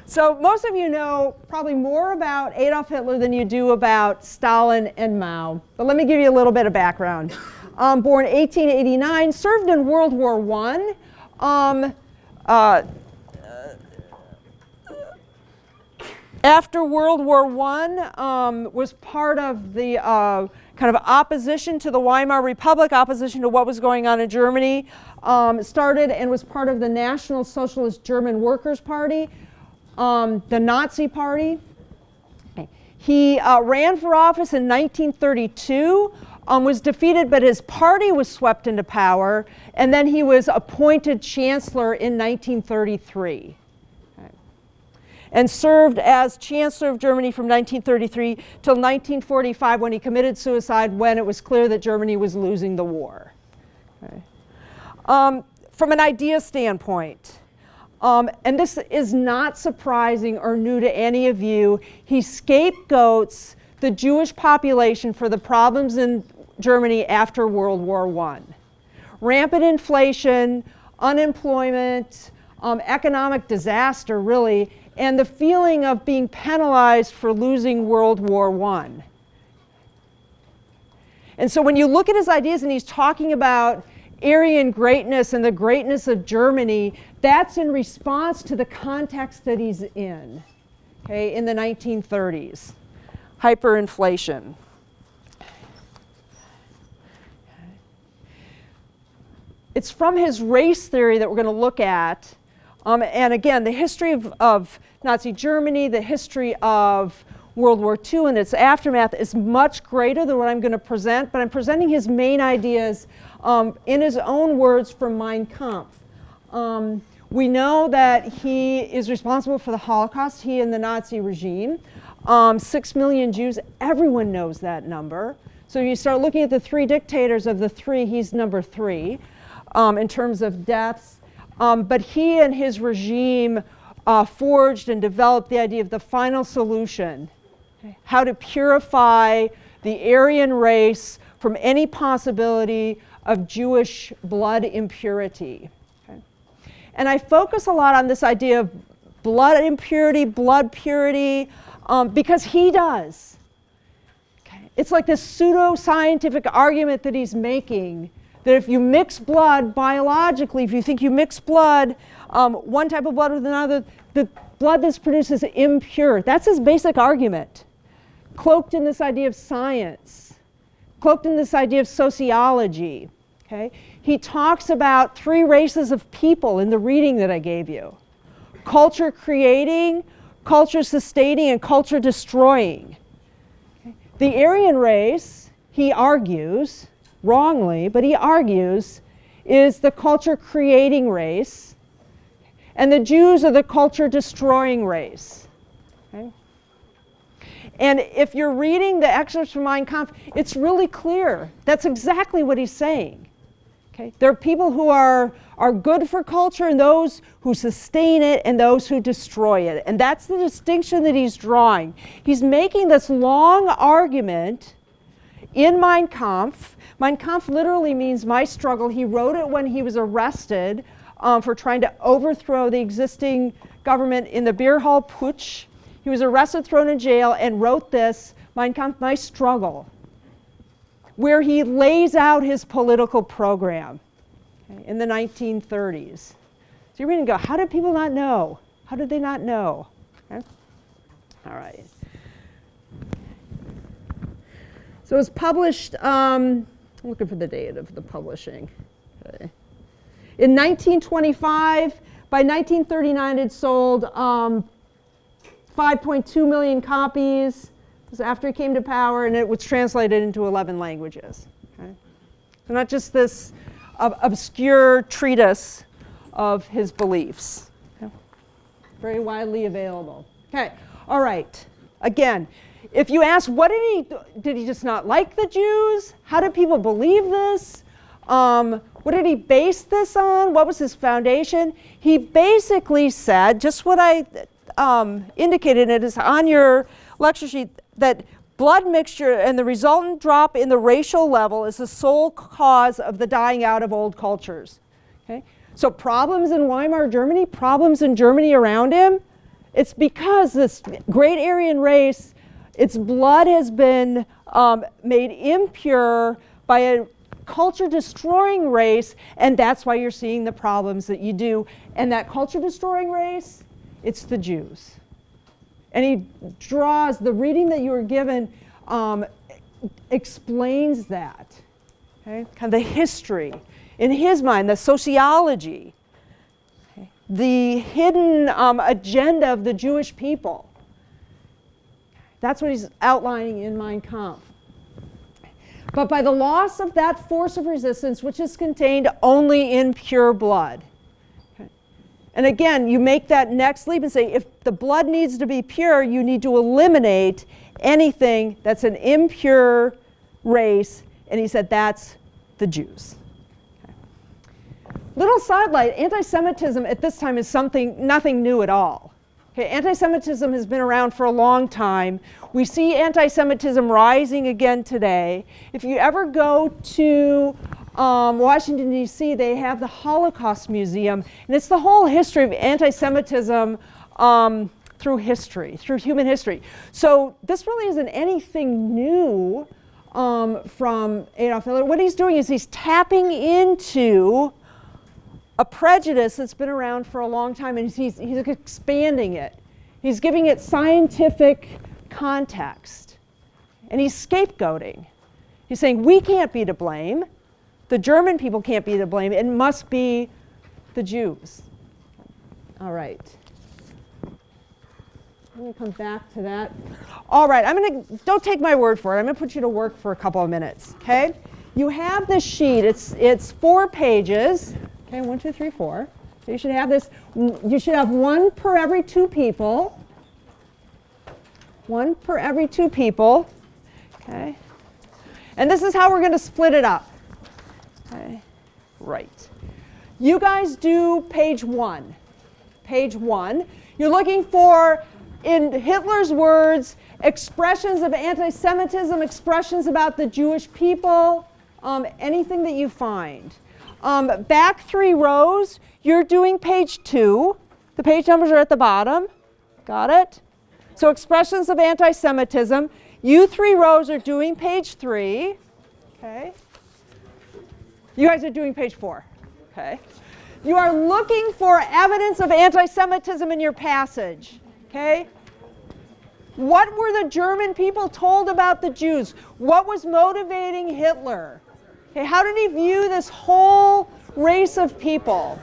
So most of you know probably more about Adolf Hitler than you do about Stalin and Mao. But let me give you a little bit of background. Born 1889, served in World War I. After World War I, was part of the kind of opposition to the Weimar Republic, opposition to what was going on in Germany. Started and was part of the National Socialist German Workers' Party, the Nazi Party. He ran for office in 1932, was defeated, but his party was swept into power, and then he was appointed chancellor in 1933. And served as Chancellor of Germany from 1933 till 1945 when he committed suicide when it was clear that Germany was losing the war. Okay. From an idea standpoint, and this is not surprising or new to any of you, he scapegoats the Jewish population for the problems in Germany after World War I. Rampant inflation, unemployment, economic disaster really, and the feeling of being penalized for losing World War I. And so when you look at his ideas and he's talking about Aryan greatness and the greatness of Germany, that's in response to the context that he's in, okay, in the 1930s. Hyperinflation. It's from his race theory that we're going to look at. And again, the history of Nazi Germany, the history of World War II and its aftermath is much greater than what I'm going to present, but I'm presenting his main ideas in his own words from Mein Kampf. We know that he is responsible for the Holocaust, he and the Nazi regime. 6 million Jews, everyone knows that number. So you start looking at the three dictators of the three, he's number 3 in terms of deaths. But he and his regime forged and developed the idea of the final solution, okay? How to purify the Aryan race from any possibility of Jewish blood impurity. Okay? And I focus a lot on this idea of blood impurity, blood purity, because he does. Okay? It's like this pseudo-scientific argument that he's making that if you mix blood biologically, if you think you mix blood, one type of blood with another, the blood that's produced is impure. That's his basic argument, cloaked in this idea of science, cloaked in this idea of sociology. Okay? He talks about 3 races of people in the reading that I gave you. Culture creating, culture sustaining, and culture destroying. Okay? The Aryan race, he argues, wrongly, but he argues, is the culture creating race, and the Jews are the culture destroying race. Okay? And if you're reading the excerpts from Mein Kampf, it's really clear. That's exactly what he's saying. Okay? There are people who are good for culture and those who sustain it and those who destroy it. And that's the distinction that he's drawing. He's making this long argument in Mein Kampf. Mein Kampf literally means my struggle. He wrote it when he was arrested for trying to overthrow the existing government in the beer hall putsch. He was arrested, thrown in jail, and wrote this, Mein Kampf, my struggle, where he lays out his political program, okay, in the 1930s. So you're reading and go, how did people not know? How did they not know? Okay? All right. So it was published, I'm looking for the date of the publishing. Okay. In 1925, by 1939 it sold 5.2 million copies. It was after he came to power, and it was translated into 11 languages. Okay. So not just this obscure treatise of his beliefs. Okay. Very widely available. Okay, all right. Again, if you ask, what did he just not like the Jews? How did people believe this? What did he base this on? What was his foundation? He basically said, just what I indicated, it is on your lecture sheet, that blood mixture and the resultant drop in the racial level is the sole cause of the dying out of old cultures. Okay? So problems in Weimar Germany, problems in Germany around him, It's because this great Aryan race, its blood has been made impure by a culture-destroying race, and that's why you're seeing the problems that you do. And that culture-destroying race, it's the Jews. And he draws, the reading that you were given explains that. Okay? Kind of the history. In his mind, the sociology, okay? The hidden agenda of the Jewish people. That's what he's outlining in Mein Kampf. But by the loss of that force of resistance, which is contained only in pure blood. Okay. And again, you make that next leap and say, if the blood needs to be pure, you need to eliminate anything that's an impure race. And he said, that's the Jews. Okay. Little sidelight, anti-Semitism at this time is nothing new at all. Okay, anti-Semitism has been around for a long time. We see anti-Semitism rising again today. If you ever go to Washington, D.C., they have the Holocaust Museum, and it's the whole history of anti-Semitism through history, through human history. So this really isn't anything new from Adolf Hitler. What he's doing is he's tapping into a prejudice that's been around for a long time, and he's expanding it. He's giving it scientific context. And he's scapegoating. He's saying, we can't be to blame. The German people can't be to blame. It must be the Jews. All right. I'm going to come back to that. All right, don't take my word for it. I'm going to put you to work for a couple of minutes, okay? You have this sheet. It's 4 pages. Okay, 1, 2, 3, 4. So you should have this. You should have 1 per every 2 people. 1 per every 2 people. Okay. And this is how we're going to split it up. Okay. Right. You guys do page 1. Page 1. You're looking for, in Hitler's words, expressions of anti-Semitism, expressions about the Jewish people, anything that you find. Back 3 rows, you're doing page 2. The page numbers are at the bottom. Got it? So expressions of anti-Semitism. You 3 rows are doing page 3. Okay. You guys are doing page 4. Okay. You are looking for evidence of anti-Semitism in your passage. Okay. What were the German people told about the Jews? What was motivating Hitler? Okay, how did he view this whole race of people?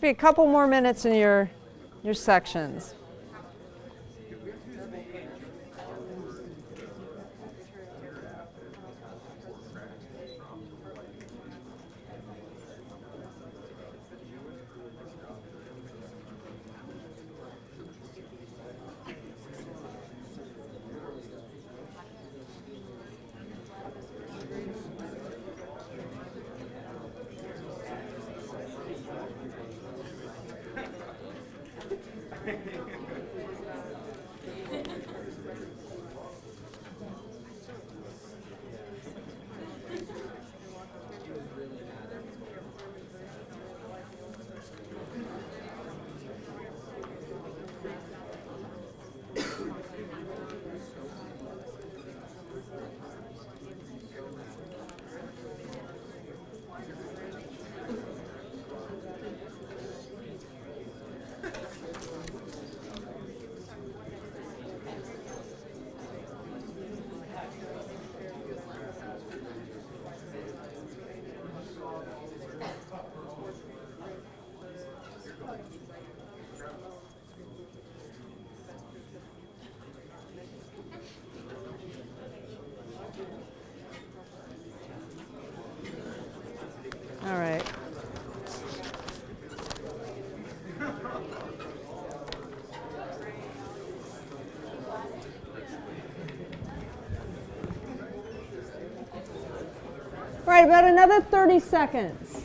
Be a couple more minutes in your sections. All right, about another 30 seconds.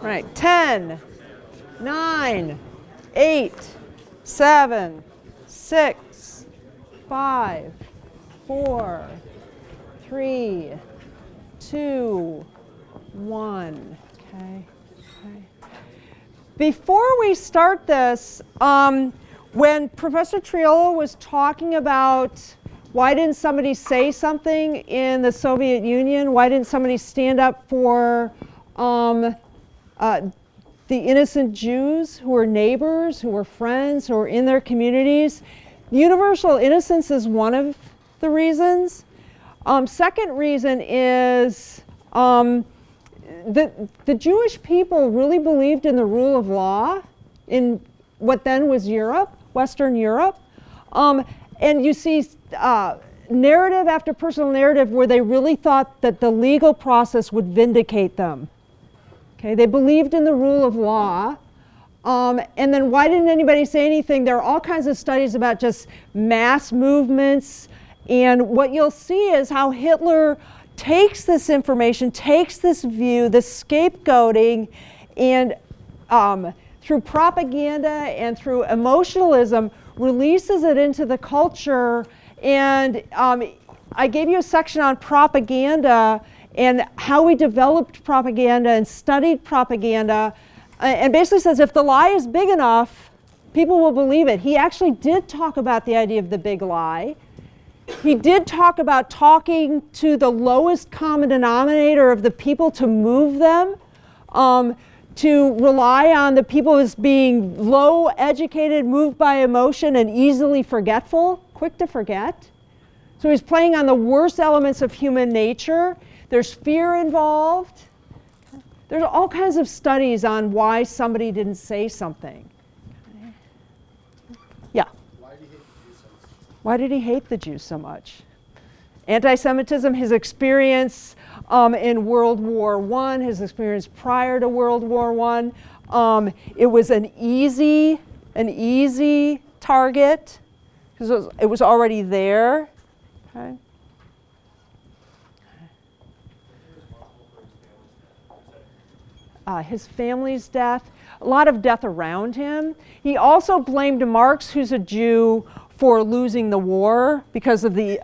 All right, 10, 9, 8, 7, 6, 5, 4, 3, 2, 1. Okay. Before we start this, when Professor Triolo was talking about why didn't somebody say something in the Soviet Union, why didn't somebody stand up for the innocent Jews who were neighbors, who were friends, who were in their communities, universal innocence is one of the reasons. Second reason is the Jewish people really believed in the rule of law in what then was Europe, Western Europe. And you see narrative after personal narrative where they really thought that the legal process would vindicate them. Okay, they believed in the rule of law. And then why didn't anybody say anything? There are all kinds of studies about just mass movements. And what you'll see is how Hitler takes this information, takes this view, this scapegoating, and through propaganda and through emotionalism, releases it into the culture. And I gave you a section on propaganda and how we developed propaganda and studied propaganda, and basically says if the lie is big enough, people will believe it. He actually did talk about the idea of the big lie. He did talk about talking to the lowest common denominator of the people to move them, to rely on the people as being low educated, moved by emotion, and easily forgetful, quick to forget. So he's playing on the worst elements of human nature. There's fear involved. There's all kinds of studies on why somebody didn't say something. Yeah? Why did he hate the Jews so much? Anti-Semitism, his experience in World War I, his experience prior to World War I. It was an easy target because it was already there. Okay. His family's death, a lot of death around him. He also blamed Marx, who's a Jew, for losing the war because of the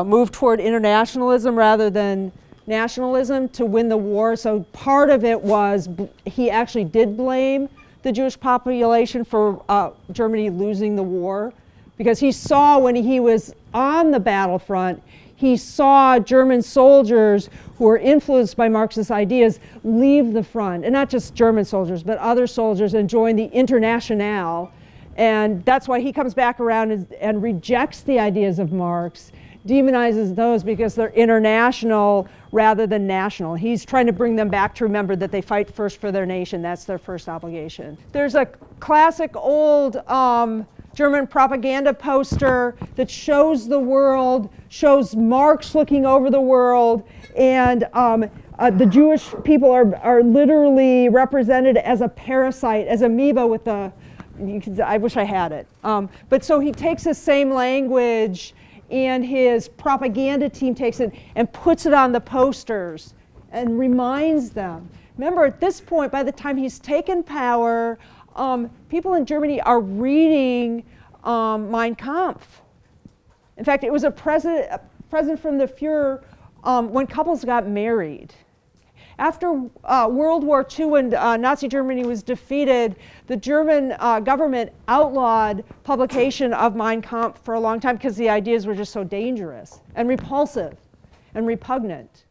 move toward internationalism rather than nationalism to win the war. So part of it was he actually did blame the Jewish population for Germany losing the war, because he saw when he was on the battlefront, he saw German soldiers who were influenced by Marxist ideas leave the front, and not just German soldiers, but other soldiers, and join the Internationale. And that's why he comes back around and rejects the ideas of Marx, demonizes those because they're international rather than national. He's trying to bring them back to remember that they fight first for their nation. That's their first obligation. There's a classic old German propaganda poster that shows the world, shows Marx looking over the world, and the Jewish people are literally represented as a parasite, as amoeba with the, I wish I had it. But so he takes the same language, and his propaganda team takes it and puts it on the posters and reminds them. Remember, at this point, by the time he's taken power, people in Germany are reading Mein Kampf. In fact, it was a present from the Fuhrer when couples got married. After World War II, when Nazi Germany was defeated, the German government outlawed publication of Mein Kampf for a long time because the ideas were just so dangerous and repulsive and repugnant.